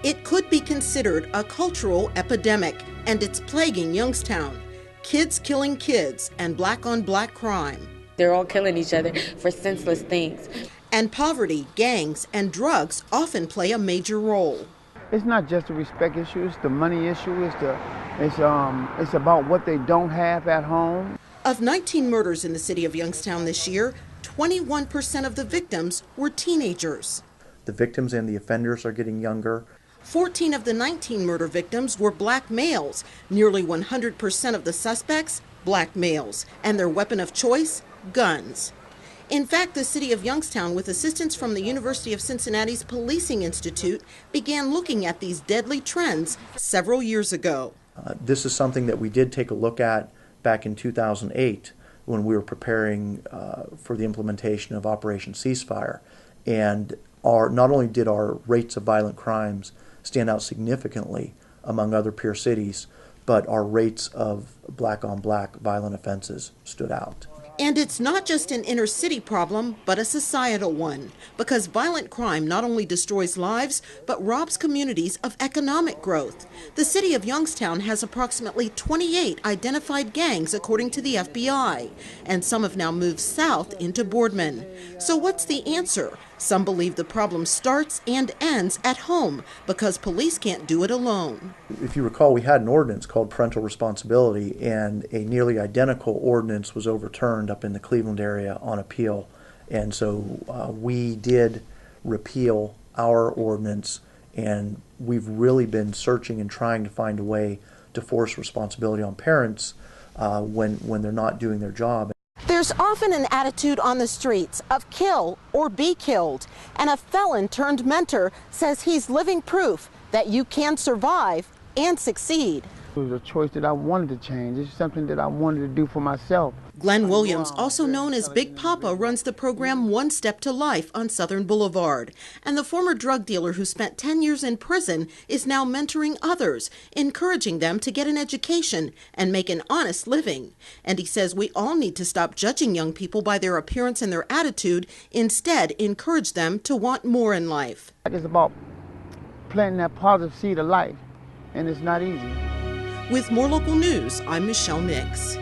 It could be considered a cultural epidemic, and it's plaguing Youngstown. Kids killing kids and black-on-black crime. They're all killing each other for senseless things. And poverty, gangs, and drugs often play a major role. It's not just a respect issue, it's the money issue, it's about what they don't have at home. Of 19 murders in the city of Youngstown this year, 21% of the victims were teenagers. The victims and the offenders are getting younger. 14 of the 19 murder victims were black males. Nearly 100% of the suspects, black males, and their weapon of choice, guns. In fact, the city of Youngstown, with assistance from the University of Cincinnati's Policing Institute, began looking at these deadly trends several years ago. This is something that we did take a look at back in 2008 when we were preparing for the implementation of Operation Ceasefire. And not only did our rates of violent crimes stand out significantly among other peer cities, but our rates of black-on-black violent offenses stood out. And it's not just an inner city problem, but a societal one, because violent crime not only destroys lives, but robs communities of economic growth. The city of Youngstown has approximately 28 identified gangs, according to the FBI, and some have now moved south into Boardman. So what's the answer? Some believe the problem starts and ends at home because police can't do it alone. If you recall, we had an ordinance called Parental Responsibility, and a nearly identical ordinance was overturned up in the Cleveland area on appeal. And so we did repeal our ordinance, and we've really been searching and trying to find a way to force responsibility on parents when they're not doing their job. There's often an attitude on the streets of kill or be killed, and a felon turned mentor says he's living proof that you can survive and succeed. It was a choice that I wanted to change. It's something that I wanted to do for myself. Glenn Williams, also known as Big Papa, runs the program One Step to Life on Southern Boulevard. And the former drug dealer who spent 10 years in prison is now mentoring others, encouraging them to get an education and make an honest living. And he says we all need to stop judging young people by their appearance and their attitude, instead encourage them to want more in life. It's about planting that positive seed of life, and it's not easy. With more local news, I'm Michelle Mix.